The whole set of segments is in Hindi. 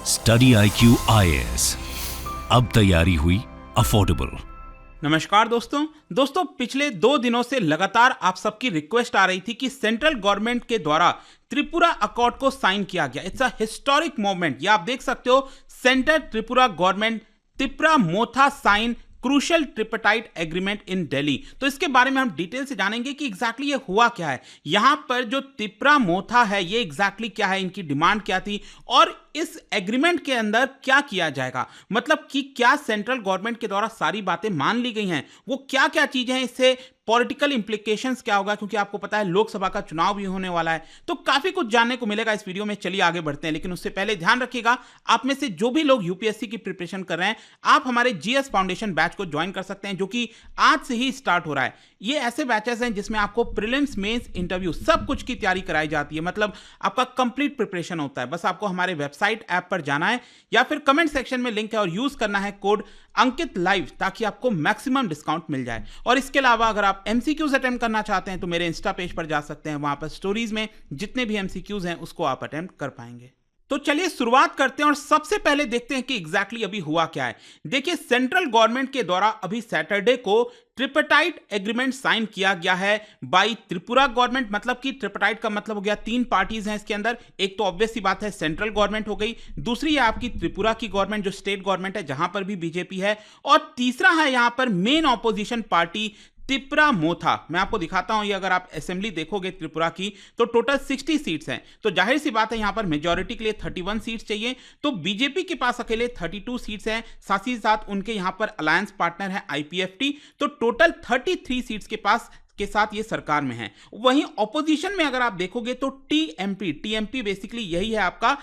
स्टडी IQ IAS, अब तैयारी हुई अफोर्डेबल। नमस्कार दोस्तों पिछले 2 दिनों से लगातार आप सबकी रिक्वेस्ट आ रही थी कि सेंट्रल गवर्नमेंट के द्वारा त्रिपुरा अकॉर्ड को साइन किया गया। It's a historic moment. ये आप देख सकते हो, centre Tripura government Tipra Motha sign crucial tripartite agreement in Delhi. तो इसके बारे में हम डिटेल से जानेंगे कि एग्जैक्टली ये हुआ क्या है। यहां पर जो तिप्रा मोथा है ये एग्जैक्टली क्या है, इनकी डिमांड क्या थी और इस एग्रीमेंट के अंदर क्या किया जाएगा। मतलब कि क्या सेंट्रल गवर्नमेंट के द्वारा सारी बातें मान ली गई हैं, वो क्या क्या चीजें हैं, इससे पॉलिटिकल इंप्लीकेशंस क्या होगा, क्योंकि आपको पता है लोकसभा का चुनाव भी होने वाला है। तो काफी कुछ जानने को मिलेगा इस वीडियो में। चलिए आगे बढ़ते हैं, लेकिन उससे पहले ध्यान रखिएगा, आप में से जो भी लोग यूपीएससी की प्रिपरेशन कर रहे हैं, आप हमारे जीएस फाउंडेशन बैच को ज्वाइन कर सकते हैं, जो कि आज से ही स्टार्ट हो रहा है। ये ऐसे बैचेस हैं जिसमें आपको प्रीलिम्स, मेंस, इंटरव्यू सब कुछ की तैयारी कराई जाती है। मतलब आपका कंप्लीट प्रिपरेशन होता है। बस आपको हमारे वेबसाइट ऐप पर जाना है या फिर कमेंट सेक्शन में लिंक है और यूज करना है कोड अंकित लाइव, ताकि आपको मैक्सिमम डिस्काउंट मिल जाए। और इसके अलावा अगर आप एमसीक्यूज अटेम्प्ट करना चाहते हैं तो मेरे इंस्टा पेज पर जा सकते हैं। वहां पर स्टोरीज में जितने भी एमसीक्यूज हैं उसको आप अटेम्प्ट कर पाएंगे। तो चलिए शुरुआत करते हैं और सबसे पहले देखते हैं कि एग्जैक्टली अभी हुआ क्या है। देखिए, सेंट्रल गवर्नमेंट के द्वारा अभी सैटरडे को ट्रिपटाइट एग्रीमेंट साइन किया गया है बाई त्रिपुरा गवर्नमेंट। मतलब कि ट्रिपटाइट का मतलब हो गया 3 पार्टीज हैं इसके अंदर। एक तो ऑब्वियस सी बात है सेंट्रल गवर्नमेंट हो गई, दूसरी है आपकी त्रिपुरा की गवर्नमेंट जो स्टेट गवर्नमेंट है जहां पर भी बीजेपी है, और तीसरा है यहां पर मेन ऑपोजिशन पार्टी तिप्रा मोथा। मैं आपको दिखाता हूं, ये अगर आप असेंबली देखोगे त्रिपुरा की तो टोटल 60 सीट्स हैं। तो जाहिर सी बात है यहां पर मेजॉरिटी के लिए 31 सीट्स चाहिए। तो बीजेपी के पास अकेले 32 सीट्स हैं, साथ ही साथ उनके यहां पर अलायंस पार्टनर है IPFT। तो टोटल 33 सीट्स के साथ ये सरकार में है। वहीं ऑपोजिशन में अगर आप देखोगे तो टीएमपी बेसिकली यही है आपका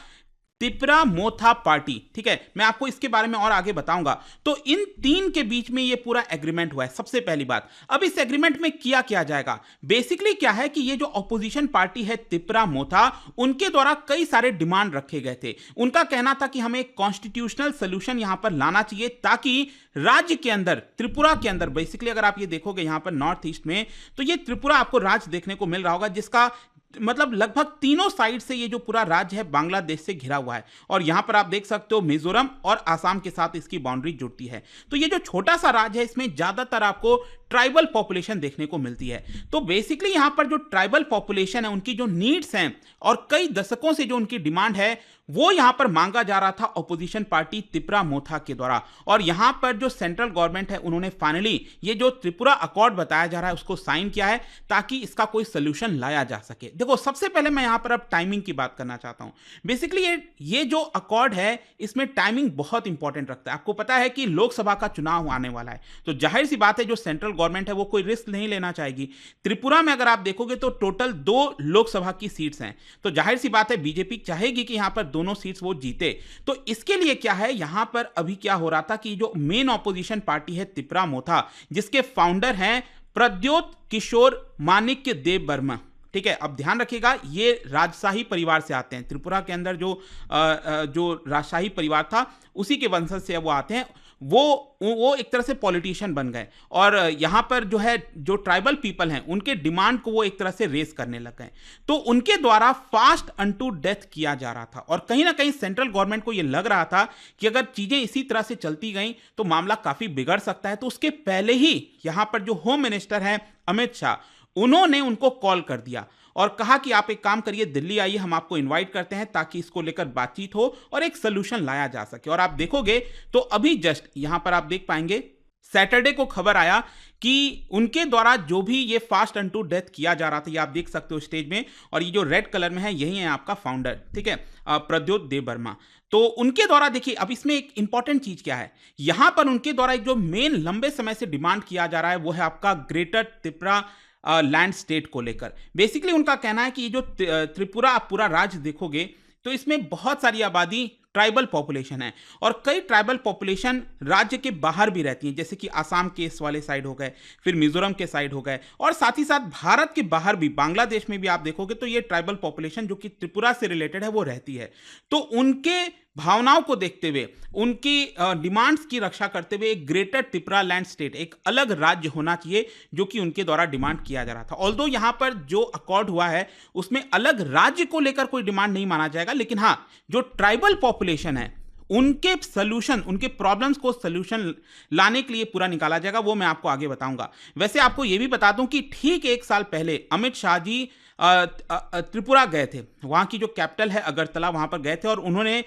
तिप्रा मोथा पार्टी। ठीक है, मैं आपको इसके बारे में और आगे बताऊंगा। तो इन 3 के बीच में ये पूरा एग्रीमेंट हुआ है। सबसे पहली बात, अब इस एग्रीमेंट में किया जाएगा, बेसिकली क्या है कि ये जो ऑपोजिशन पार्टी है तिप्रा मोथा, उनके द्वारा कई सारे डिमांड रखे गए थे। उनका कहना था कि हमें एक कॉन्स्टिट्यूशनल सोल्यूशन यहां पर लाना चाहिए, ताकि राज्य के अंदर, त्रिपुरा के अंदर, बेसिकली अगर आप ये देखोगे यहां पर नॉर्थ ईस्ट में, तो ये त्रिपुरा आपको राज्य देखने को मिल रहा होगा, जिसका मतलब लगभग तीनों साइड से ये जो पूरा राज्य है बांग्लादेश से घिरा हुआ है। और यहां पर आप देख सकते हो मिजोरम और आसाम के साथ इसकी बाउंड्री जुड़ती है। तो ये जो छोटा सा राज्य है इसमें ज्यादातर आपको ट्राइबल पॉपुलेशन देखने को मिलती है। तो बेसिकली यहां पर जो ट्राइबल पॉपुलेशन है उनकी जो नीड्स हैं और कई दशकों से जो उनकी डिमांड है वो यहां पर मांगा जा रहा था ऑपोजिशन पार्टी तिप्रा मोथा के द्वारा। और यहां पर जो सेंट्रल गवर्नमेंट है उन्होंने फाइनली ये जो त्रिपुरा अकॉर्ड बताया जा रहा है उसको साइन किया है, ताकि इसका कोई सोल्यूशन लाया जा सके। देखो, सबसे पहले मैं यहां पर अब टाइमिंग की बात करना चाहता हूं। बेसिकली ये जो अकॉर्ड है इसमें टाइमिंग बहुत इंपॉर्टेंट रखता है। आपको पता है कि लोकसभा का चुनाव आने वाला है, तो जाहिर सी बात है जो सेंट्रल गवर्नमेंट है वो कोई रिस्क नहीं लेना चाहेगी। त्रिपुरा में अगर आप देखोगे तो टोटल 2 लोकसभा की सीट्स हैं, तो जाहिर सी बात है बीजेपी चाहेगी कि यहां पर दोनों सीट्स वो जीते। तो इसके लिए क्या है, यहां पर अभी क्या हो रहा था कि जो मेन ऑपोजिशन पार्टी है तिप्रा मोथा, जिसके फाउंडर हैं प्रद्योत किशोर माणिक्य देव वर्मा। ठीक है, अब ध्यान रखिएगा ये राजशाही परिवार से आते हैं। त्रिपुरा के अंदर जो राजशाही परिवार था उसी के वंशज से वो आते हैं। वो एक तरह से पॉलिटिशियन बन गए और यहाँ पर जो ट्राइबल पीपल हैं उनके डिमांड को वो एक तरह से रेस करने लग गए। तो उनके द्वारा फास्ट अनटू डेथ किया जा रहा था और कहीं ना कहीं सेंट्रल गवर्नमेंट को ये लग रहा था कि अगर चीजें इसी तरह से चलती गई तो मामला काफी बिगड़ सकता है। तो उसके पहले ही यहाँ पर जो होम मिनिस्टर हैं अमित शाह, उन्होंने उनको कॉल कर दिया और कहा कि आप एक काम करिए, दिल्ली आइए, हम आपको इनवाइट करते हैं ताकि इसको लेकर बातचीत हो और एक सोल्यूशन लाया जा सके। और आप देखोगे तो अभी जस्ट यहां पर आप देख पाएंगे सैटरडे को खबर आया कि उनके द्वारा जो भी ये फास्ट अनटू डेथ किया जा रहा था, ये आप देख सकते हो स्टेज में, और ये जो रेड कलर में है यही है आपका फाउंडर, ठीक है, प्रद्योत देव वर्मा। तो उनके द्वारा देखिए, अब इसमें एक इंपॉर्टेंट चीज क्या है, यहां पर उनके द्वारा एक जो मेन लंबे समय से डिमांड किया जा रहा है वो है आपका ग्रेटर त्रिपुरा लैंड स्टेट को लेकर। बेसिकली उनका कहना है कि ये जो त्रिपुरा पूरा राज्य देखोगे तो इसमें बहुत सारी आबादी ट्राइबल पॉपुलेशन है और कई ट्राइबल पॉपुलेशन राज्य के बाहर भी रहती हैं, जैसे कि आसाम के इस वाले साइड हो गए, फिर मिजोरम के साइड हो गए, और साथ ही साथ भारत के बाहर भी बांग्लादेश में भी आप देखोगे तो ये ट्राइबल पॉपुलेशन जो कि त्रिपुरा से रिलेटेड है वो रहती है। तो उनके भावनाओं को देखते हुए, उनकी डिमांड्स की रक्षा करते हुए एक ग्रेटर त्रिपुरा लैंड स्टेट, एक अलग राज्य होना चाहिए जो कि उनके द्वारा डिमांड किया जा रहा था। ऑल्दो यहाँ पर जो अकॉर्ड हुआ है उसमें अलग राज्य को लेकर कोई डिमांड नहीं माना जाएगा, लेकिन हाँ, जो ट्राइबल पॉपुलेशन है उनके सॉल्यूशन, उनके प्रॉब्लम्स को सॉल्यूशन लाने के लिए पूरा निकाला जाएगा, वो मैं आपको आगे बताऊंगा। वैसे आपको ये भी बता दूं कि ठीक एक साल पहले अमित शाह जी त्रिपुरा गए थे, वहाँ की जो कैपिटल है अगरतला, वहाँ पर गए थे और उन्होंने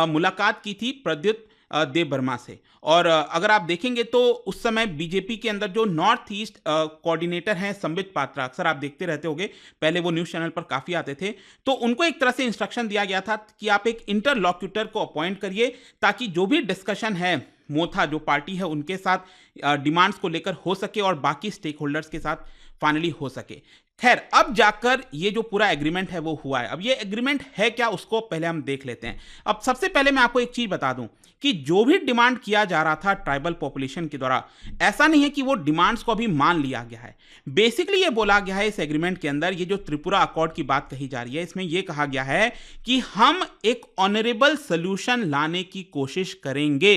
मुलाकात की थी प्रद्युत देव बर्मा से। और अगर आप देखेंगे तो उस समय बीजेपी के अंदर जो नॉर्थ ईस्ट कोऑर्डिनेटर हैं संबित पात्रा, अक्सर आप देखते रहते होंगे, पहले वो न्यूज़ चैनल पर काफ़ी आते थे, तो उनको एक तरह से इंस्ट्रक्शन दिया गया था कि आप एक इंटरलॉक्यूटर को अपॉइंट करिए ताकि जो भी डिस्कशन है मोथा जो पार्टी है उनके साथ डिमांड्स को लेकर हो सके और बाकी स्टेक होल्डर्स के साथ फाइनली हो सके। खैर, अब जाकर ये जो पूरा एग्रीमेंट है वो हुआ है। अब ये एग्रीमेंट है क्या, उसको पहले हम देख लेते हैं। अब सबसे पहले मैं आपको एक चीज बता दूं कि जो भी डिमांड किया जा रहा था ट्राइबल पॉपुलेशन के द्वारा, ऐसा नहीं है कि वो डिमांड्स को अभी मान लिया गया है। बेसिकली ये बोला गया है इस एग्रीमेंट के अंदर, ये जो त्रिपुरा अकॉर्ड की बात कही जा रही है, इसमें यह कहा गया है कि हम एक ऑनरेबल सोल्यूशन लाने की कोशिश करेंगे।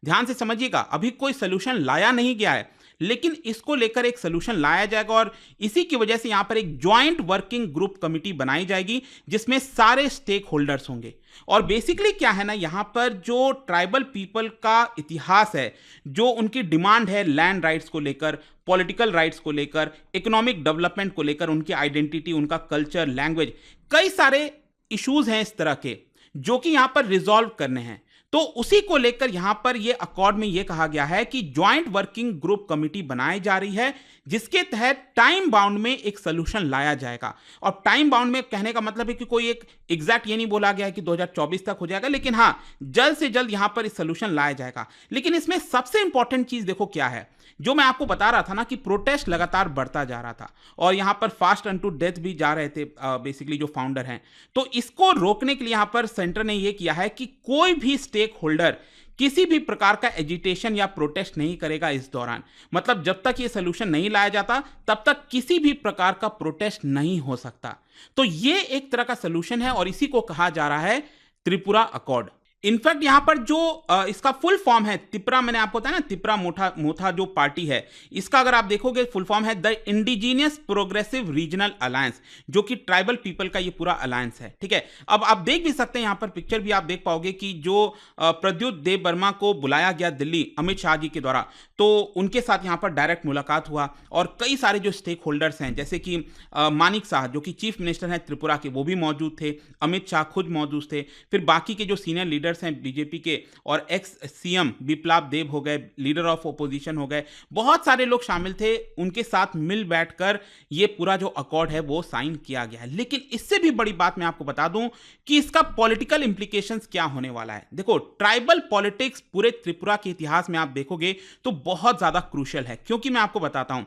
ध्यान से समझिएगा, अभी कोई सोल्यूशन लाया नहीं गया है, लेकिन इसको लेकर एक सोल्यूशन लाया जाएगा और इसी की वजह से यहां पर एक ज्वाइंट वर्किंग ग्रुप कमिटी बनाई जाएगी जिसमें सारे स्टेक होल्डर्स होंगे। और बेसिकली क्या है ना, यहां पर जो ट्राइबल पीपल का इतिहास है, जो उनकी डिमांड है लैंड राइट्स को लेकर, पॉलिटिकल राइट्स को लेकर, इकोनॉमिक डेवलपमेंट को लेकर, उनकी आइडेंटिटी, उनका कल्चर, लैंग्वेज, कई सारे इश्यूज हैं इस तरह के जो कि यहां पर रिजॉल्व करने हैं। तो उसी को लेकर यहां पर यह अकॉर्ड में यह कहा गया है कि ज्वाइंट वर्किंग ग्रुप कमिटी बनाई जा रही है जिसके तहत टाइम बाउंड में एक सोल्यूशन लाया जाएगा। और टाइम बाउंड में कहने का मतलब है कि कोई एक एग्जैक्ट ये नहीं बोला गया है कि 2024 तक हो जाएगा, लेकिन हां, जल्द से जल्द यहां पर इस सोल्यूशन लाया जाएगा। लेकिन इसमें सबसे इंपॉर्टेंट चीज देखो क्या है, जो मैं आपको बता रहा था ना कि प्रोटेस्ट लगातार बढ़ता जा रहा था और यहां पर फास्ट अनटू डेथ भी जा रहे थे बेसिकली जो फाउंडर हैं। तो इसको रोकने के लिए यहां पर सेंटर ने यह किया है कि कोई भी स्टेक होल्डर किसी भी प्रकार का एजिटेशन या प्रोटेस्ट नहीं करेगा इस दौरान। मतलब जब तक ये सोल्यूशन नहीं लाया जाता तब तक किसी भी प्रकार का प्रोटेस्ट नहीं हो सकता। तो ये एक तरह का सोल्यूशन है और इसी को कहा जा रहा है त्रिपुरा अकॉर्ड। इनफैक्ट यहां पर जो इसका फुल फॉर्म है त्रिपुरा, मैंने आपको बताया ना त्रिपुरा मोथा जो पार्टी है, इसका अगर आप देखोगे फुल फॉर्म है the indigenous progressive regional alliance, जो कि ट्राइबल पीपल का ये पूरा अलायंस है। ठीक है, अब आप देख भी सकते हैं, यहां पर पिक्चर भी आप देख पाओगे कि जो प्रद्युत देव बर्मा को बुलाया गया दिल्ली अमित शाह जी के द्वारा, तो उनके साथ यहां पर डायरेक्ट मुलाकात हुआ और कई सारे जो स्टेक होल्डर्स हैं जैसे कि मानिक शाह जो कि चीफ मिनिस्टर हैं त्रिपुरा के, वो भी मौजूद थे, अमित शाह खुद मौजूद थे, फिर बाकी के जो सीनियर लीडर हैं बीजेपी के और एक्स सीएम बिप्लब देब हो गए, लीडर ऑफ ओपोजिशन हो गए, बहुत सारे लोग शामिल थे। उनके साथ मिल बैठकर ये पूरा जो अकॉर्ड है वो साइन किया गया है। लेकिन इससे भी बड़ी बात मैं आपको बता दूं कि इसका पॉलिटिकल इंप्लीकेशंस क्या होने वाला है। देखो, ट्राइबल पॉलिटिक्स पूरे त्रिपुरा के इतिहास में आप देखोगे तो बहुत ज्यादा क्रूशियल है, क्योंकि मैं आपको बताता हूं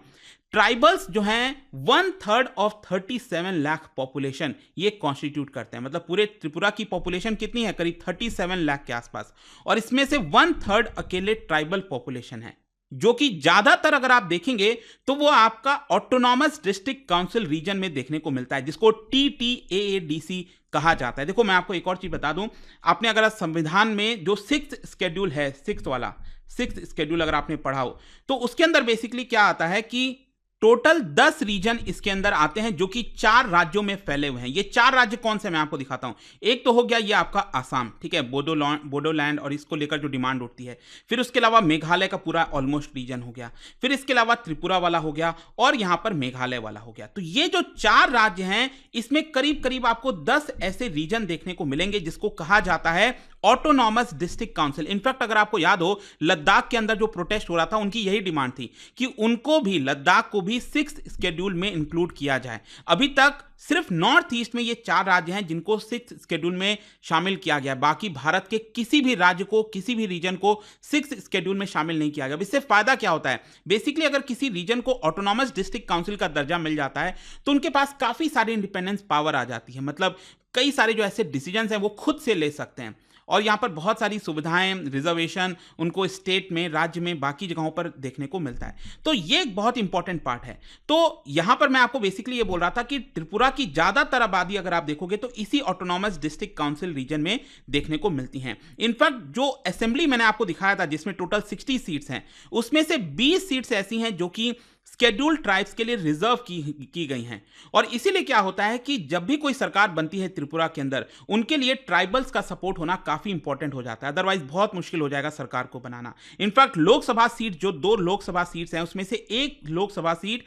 ट्राइबल्स जो हैं 1/3 ऑफ 37 लाख पॉपुलेशन ये कॉन्स्टिट्यूट करते हैं। मतलब पूरे त्रिपुरा की पॉपुलेशन कितनी है, करीब 37 लाख के आसपास, और इसमें से 1/3 अकेले ट्राइबल पॉपुलेशन है, जो कि ज्यादातर अगर आप देखेंगे तो वो आपका ऑटोनॉमस डिस्ट्रिक्ट काउंसिल रीजन में देखने को मिलता है, जिसको TTAADC कहा जाता है। देखो, मैं आपको एक और चीज बता दूं, आपने अगर संविधान में जो 6th शेड्यूल है, 6th शेड्यूल अगर आपने पढ़ा हो तो उसके अंदर बेसिकली क्या आता है कि टोटल 10 रीजन इसके अंदर आते हैं जो कि 4 राज्यों में फैले हुए हैं। ये 4 राज्य कौन से मैं आपको दिखाता हूं। एक तो हो गया ये आपका आसाम, ठीक है, बोडोलैंड और इसको लेकर जो डिमांड उठती है। फिर उसके अलावा मेघालय का पूरा ऑलमोस्ट रीजन हो गया, फिर इसके अलावा त्रिपुरा वाला हो गया और यहां पर मेघालय वाला हो गया। तो ये जो 4 राज्य हैं इसमें करीब करीब आपको 10 ऐसे रीजन देखने को मिलेंगे जिसको कहा जाता है ऑटोनॉमस डिस्ट्रिक्ट काउंसिल। इनफैक्ट अगर आपको याद हो, लद्दाख के अंदर जो प्रोटेस्ट हो रहा था उनकी यही डिमांड थी कि उनको भी, लद्दाख को भी 6th शेड्यूल में इंक्लूड किया जाए। अभी तक सिर्फ नॉर्थ ईस्ट में ये 4 राज्य हैं जिनको 6th शेड्यूल में शामिल किया गया, बाकी भारत के किसी भी राज्य को, किसी भी रीजन को 6th शेड्यूल में शामिल नहीं किया गया। इससे फायदा क्या होता है, बेसिकली अगर किसी रीजन को ऑटोनॉमस डिस्ट्रिक्ट काउंसिल का दर्जा मिल जाता है तो उनके पास काफी सारी इंडिपेंडेंस पावर आ जाती है। मतलब कई सारे जो ऐसे डिसीजंस हैं वो खुद से ले सकते हैं। और यहाँ पर बहुत सारी सुविधाएं, रिजर्वेशन उनको स्टेट में, राज्य में, बाकी जगहों पर देखने को मिलता है। तो ये एक बहुत इंपॉर्टेंट पार्ट है। तो यहाँ पर मैं आपको बेसिकली ये बोल रहा था कि त्रिपुरा की ज़्यादातर आबादी अगर आप देखोगे तो इसी ऑटोनॉमस डिस्ट्रिक्ट काउंसिल रीजन में देखने को मिलती हैं। इनफैक्ट जो असेंबली मैंने आपको दिखाया था जिसमें टोटल 60 सीट्स हैं, उसमें से 20 सीट्स ऐसी हैं जो कि शेड्यूल्ड ट्राइब्स के लिए रिजर्व की गई हैं। और इसीलिए क्या होता है कि जब भी कोई सरकार बनती है त्रिपुरा के अंदर, उनके लिए ट्राइबल्स का सपोर्ट होना काफी इंपॉर्टेंट हो जाता है, अदरवाइज बहुत मुश्किल हो जाएगा सरकार को बनाना। इनफैक्ट लोकसभा सीट, जो 2 लोकसभा सीट्स हैं, उसमें से 1 लोकसभा सीट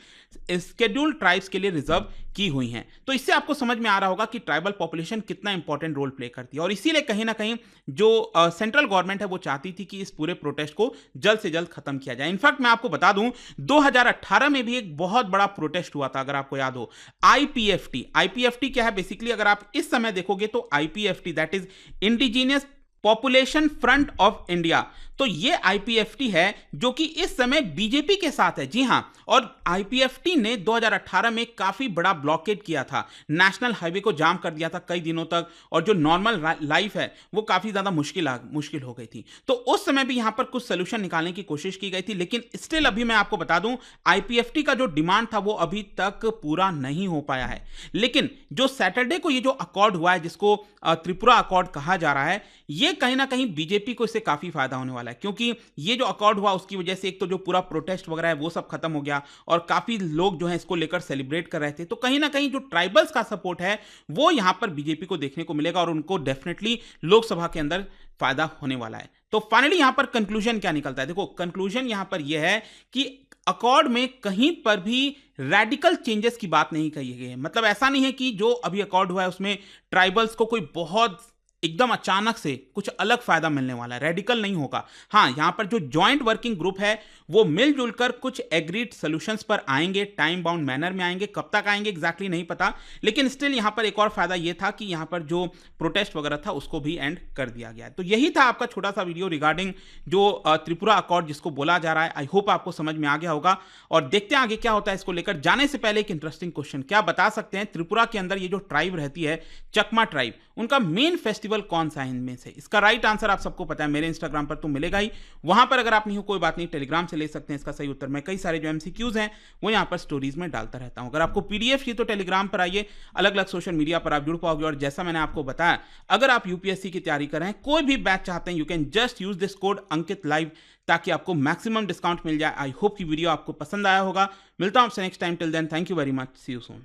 शेड्यूल्ड ट्राइब्स के लिए रिजर्व की हुई हैं। तो इससे आपको समझ में आ रहा होगा कि ट्राइबल पॉपुलेशन कितना इंपॉर्टेंट रोल प्ले करती है। और इसीलिए कहीं ना कहीं जो सेंट्रल गवर्नमेंट है वो चाहती थी कि इस पूरे प्रोटेस्ट को जल्द से जल्द खत्म किया जाए। इनफैक्ट मैं आपको बता दूं 2018 में भी एक बहुत बड़ा प्रोटेस्ट हुआ था, अगर आपको याद हो, आईपीएफटी क्या है बेसिकली, अगर आप इस समय देखोगे तो IPFT that is indigenous population front of India, तो ये आईपीएफटी है जो कि इस समय बीजेपी के साथ है। जी हां, और आईपीएफटी ने 2018 में काफी बड़ा ब्लॉकेड किया था, नेशनल हाईवे को जाम कर दिया था कई दिनों तक, और जो नॉर्मल लाइफ है वो काफी ज्यादा मुश्किल हो गई थी। तो उस समय भी यहां पर कुछ सोल्यूशन निकालने की कोशिश की गई थी, लेकिन स्टिल अभी मैं आपको बता दूं आईपीएफटी का जो डिमांड था वो अभी तक पूरा नहीं हो पाया है। लेकिन जो सैटरडे को ये जो अकॉर्ड हुआ है, जिसको त्रिपुरा अकॉर्ड कहा जा रहा है, ये कहीं ना कहीं बीजेपी को इससे काफी फायदा होने वाला है, क्योंकि ये जो अकॉर्ड हुआ उसकी वजह से एक तो जो पूरा प्रोटेस्ट वगैरह है वो सब खत्म हो गया, और काफी लोग जो है इसको लेकर सेलिब्रेट कर रहे थे। तो कहीं ना कहीं जो ट्राइबल्स का सपोर्ट है वो यहां पर बीजेपी को देखने को मिलेगा, और उनको डेफिनेटली लोकसभा के अंदर फायदा होने वाला है। तो फाइनली यहां पर कंक्लूजन क्या निकलता है? देखो, कंक्लूजन यहां पर यह है कि अकॉर्ड में कहीं पर भी रेडिकल चेंजेस की बात नहीं कही गई है। मतलब ऐसा नहीं है कि जो अभी अकॉर्ड हुआ है उसमें ट्राइबल्स को कोई बहुत एकदम अचानक से कुछ अलग फायदा मिलने वाला है, रेडिकल नहीं होगा। हाँ, यहां पर जो जॉइंट वर्किंग ग्रुप है वो मिलजुल कर कुछ एग्रीड सॉल्यूशंस पर आएंगे, टाइम बाउंड मैनर में आएंगे। कब तक आएंगे एग्जैक्टली नहीं पता, लेकिन स्टिल यहां पर एक और फायदा यह था कि यहां पर जो प्रोटेस्ट वगैरह था उसको भी एंड कर दिया गया है। तो यही था आपका छोटा सा वीडियो रिगार्डिंग जो त्रिपुरा अकॉर्ड जिसको बोला जा रहा है। आई होप आपको समझ में आ गया होगा, और देखते हैं आगे क्या होता है इसको लेकर। जाने से पहले एक इंटरेस्टिंग क्वेश्चन, क्या बता सकते हैं त्रिपुरा के अंदर ये जो ट्राइब रहती है, चकमा ट्राइब, उनका मेन फेस्टिवल कौन सा है इनमें से? इसका राइट आंसर आप सबको पता है, मेरे इंस्टाग्राम पर तो मिलेगा ही। वहां पर अगर आप नहीं हो कोई बात नहीं, टेलीग्राम से ले सकते हैं इसका सही उत्तर। मैं कई सारे जो एमसीक्यूज हैं वो यहां पर स्टोरीज में डालता रहता हूं। अगर आपको पीडीएफ चाहिए तो टेलीग्राम पर आइए, अलग अलग सोशल मीडिया पर आप जुड़ पाओगे। और जैसा मैंने आपको बताया, अगर आप यूपीएससी की तैयारी कर रहे हैं, कोई भी बैच चाहते हैं, you can just use this code Ankit live, ताकि आपको मैक्सिमम डिस्काउंट मिल जाए। आई होप की वीडियो आपको पसंद आया होगा। मिलता हूं आपसे next time. Till then, thank you very much, see you soon.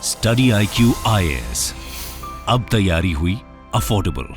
Study IQ IAS, अब तैयारी हुई अफोर्डेबल।